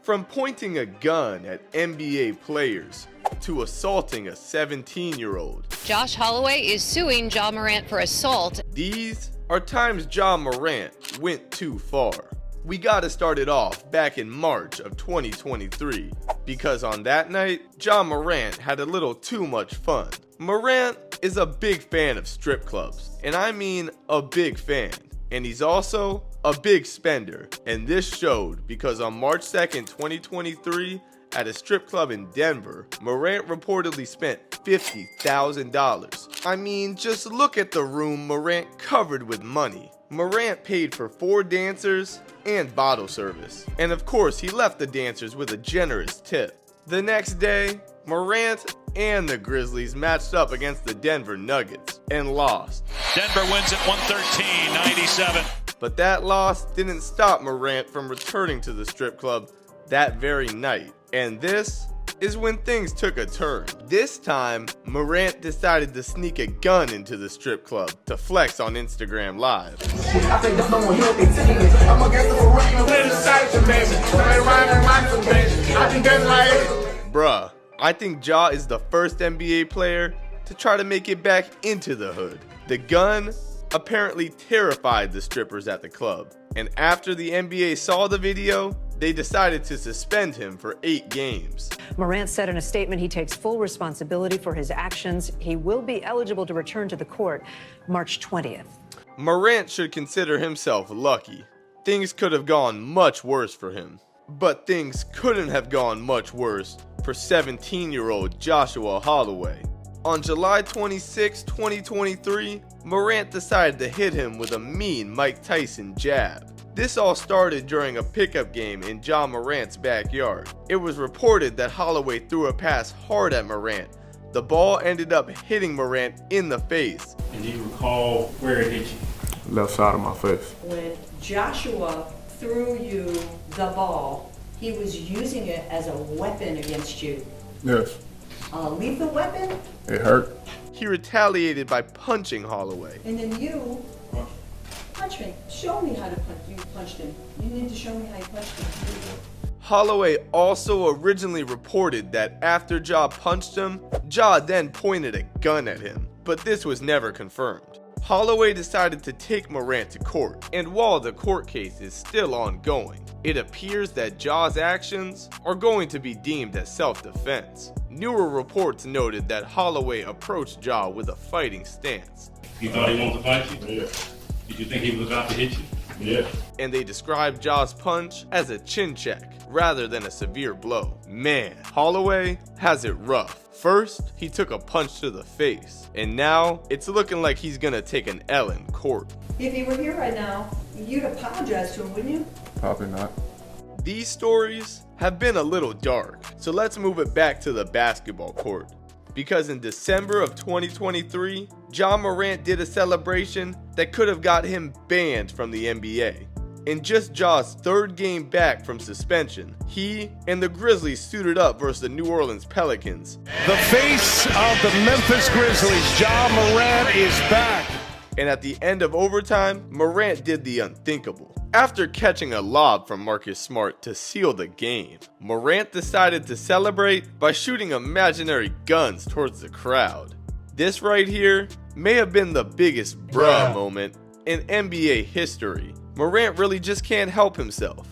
From pointing a gun at NBA players to assaulting a 17-year-old. Josh Holloway is suing Ja Morant for assault. These are times Ja Morant went too far. We gotta start it off back in March of 2023, because on that night, Ja Morant had a little too much fun. Morant is a big fan of strip clubs, and I mean a big fan. And he's also a big spender, and this showed because on March 2nd, 2023, at a strip club in Denver, Morant reportedly spent $50,000. I mean, just look at the room Morant covered with money. Morant paid for 4 dancers and bottle service. And of course, he left the dancers with a generous tip. The next day, Morant and the Grizzlies matched up against the Denver Nuggets and lost. Denver wins at 113-97. But that loss didn't stop Morant from returning to the strip club that very night. And this is when things took a turn. This time, Morant decided to sneak a gun into the strip club to flex on Instagram Live. Bruh, I think Ja is the first NBA player to try to make it back into the hood. The gun apparently terrified the strippers at the club, and after the NBA saw the video, they decided to suspend him for 8 games. Morant said in a statement he takes full responsibility for his actions. He will be eligible to return to the court March 20th. Morant should consider himself lucky. Things could have gone much worse for him. But things couldn't have gone much worse for 17-year-old Joshua Holloway. On July 26, 2023, Morant decided to hit him with a mean Mike Tyson jab. This all started during a pickup game in Ja Morant's backyard. It was reported that Holloway threw a pass hard at Morant. The ball ended up hitting Morant in the face. And do you recall where it hit you? Left side of my face. When Joshua threw you the ball, he was using it as a weapon against you. Yes. Lethal weapon? It hurt. He retaliated by punching Holloway. And then you punch me. Show me how to punch. You punched him. You need to show me how you punched him. Holloway also originally reported that after Ja punched him, Ja then pointed a gun at him, but this was never confirmed. Holloway decided to take Morant to court, and while the court case is still ongoing, it appears that Ja's actions are going to be deemed as self-defense. Newer reports noted that Holloway approached Ja with a fighting stance. You thought he wanted to fight you? Yeah. Did you think he was about to hit you? Yeah. And they described Ja's punch as a chin check rather than a severe blow. Man, Holloway has it rough. First, he took a punch to the face, and now it's looking like he's gonna take an L in court. If he were here right now, you'd apologize to him, wouldn't you? Probably not. These stories have been a little dark, so let's move it back to the basketball court. Because in December of 2023, Ja Morant did a celebration that could have got him banned from the NBA. In just Ja's 3rd game back from suspension, he and the Grizzlies suited up versus the New Orleans Pelicans. The face of the Memphis Grizzlies, Ja Morant, is back. And at the end of overtime, Morant did the unthinkable. After catching a lob from Marcus Smart to seal the game, Morant decided to celebrate by shooting imaginary guns towards the crowd. This right here may have been the biggest bruh moment in NBA history. Morant really just can't help himself.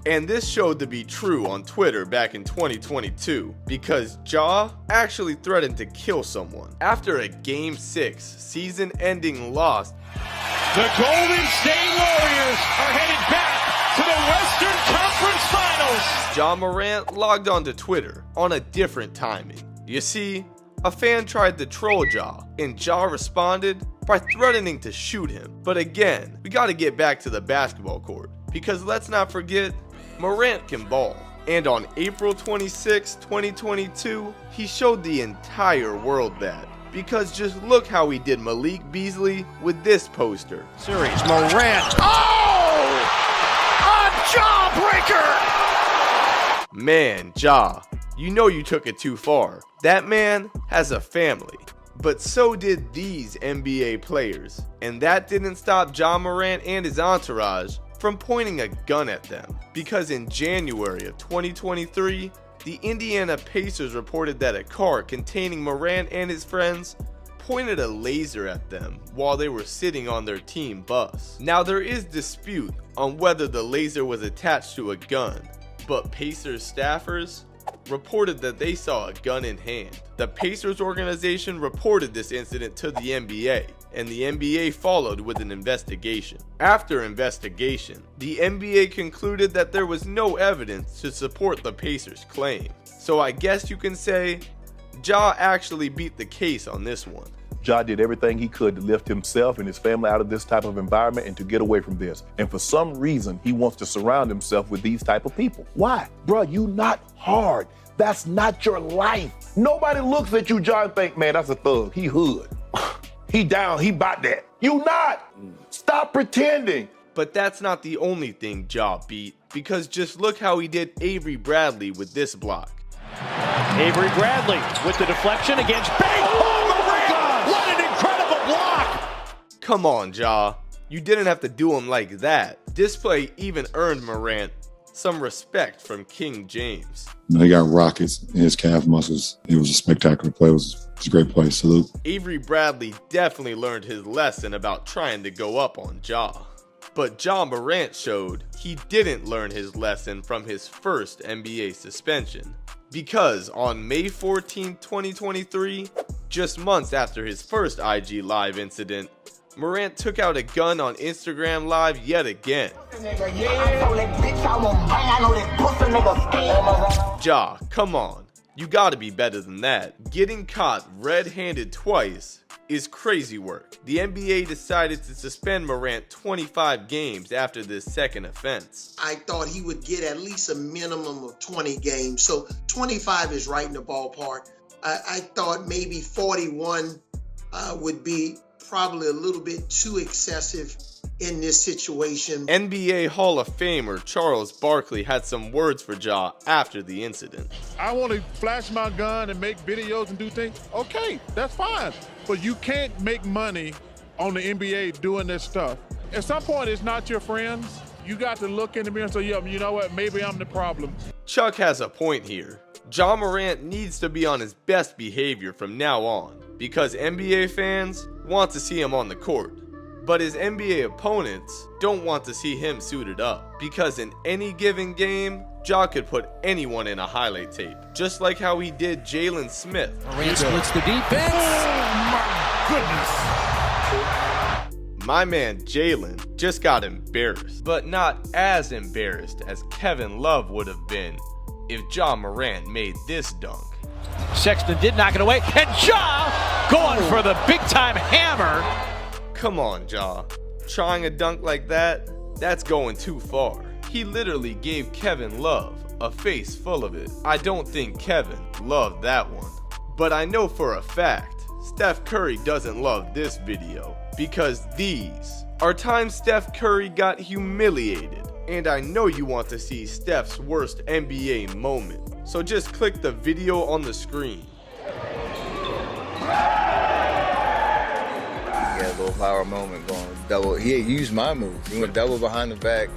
And this showed to be true on Twitter back in 2022 because Ja actually threatened to kill someone after a Game 6 season-ending loss. The Golden State Warriors are headed back to the Western Conference Finals. Ja Morant logged onto Twitter on a different timing. You see, a fan tried to troll Ja, and Ja responded by threatening to shoot him. But again, we gotta get back to the basketball court, because let's not forget, Morant can ball. And on April 26, 2022, he showed the entire world that. Because just look how he did Malik Beasley with this poster. Series, Morant. Oh! A jawbreaker! Man, Ja, you know you took it too far. That man has a family. But so did these NBA players. And that didn't stop Ja Morant and his entourage from pointing a gun at them, because in January of 2023, the Indiana Pacers reported that a car containing Morant and his friends pointed a laser at them while they were sitting on their team bus. Now there is dispute on whether the laser was attached to a gun, but Pacers staffers reported that they saw a gun in hand. The Pacers organization reported this incident to the NBA, and the NBA followed with an investigation. After investigation, the NBA concluded that there was no evidence to support the Pacers' claim. So I guess you can say Ja actually beat the case on this one. Ja did everything he could to lift himself and his family out of this type of environment and to get away from this. And for some reason, he wants to surround himself with these type of people. Why? Bruh, you not hard. That's not your life. Nobody looks at you, Ja, and think, man, that's a thug. He hood. He down, he bout that. You not. Stop pretending. But that's not the only thing Ja beat, because just look how he did Avery Bradley with this block. Avery Bradley with the deflection against Bang! Oh, Morant! What an incredible block! Come on, Ja. You didn't have to do him like that. This play even earned Morant some respect from King James. He got rockets in his calf muscles. It was a spectacular play. It was a great play. Salute. Avery Bradley definitely learned his lesson about trying to go up on Ja. But Ja Morant showed he didn't learn his lesson from his first NBA suspension. Because on May 14, 2023, just months after his first IG Live incident, Morant took out a gun on Instagram Live yet again. Ja, come on. You gotta be better than that. Getting caught red-handed twice is crazy work. The NBA decided to suspend Morant 25 games after this second offense. I thought he would get at least a minimum of 20 games, so 25 is right in the ballpark. I thought maybe 41 would be probably a little bit too excessive in this situation. NBA Hall of Famer Charles Barkley had some words for Ja after the incident. I want to flash my gun and make videos and do things. Okay, that's fine. But you can't make money on the NBA doing this stuff. At some point, it's not your friends. You got to look in the mirror and say, yeah, you know what, maybe I'm the problem. Chuck has a point here. Ja Morant needs to be on his best behavior from now on, because NBA fans want to see him on the court. But his NBA opponents don't want to see him suited up, because in any given game, Ja could put anyone in a highlight tape, just like how he did Jalen Smith. Morant splits the defense. Oh my goodness. My man Jalen just got embarrassed, but not as embarrassed as Kevin Love would have been if Ja Morant made this dunk. Sexton did knock it away, and Ja going for the big-time hammer. Come on, Ja. Trying a dunk like that, that's going too far. He literally gave Kevin Love a face full of it. I don't think Kevin loved that one. But I know for a fact, Steph Curry doesn't love this video, because these are times Steph Curry got humiliated. And I know you want to see Steph's worst NBA moment. So just click the video on the screen. He had a little power moment going double. He used my move. He went double behind the back.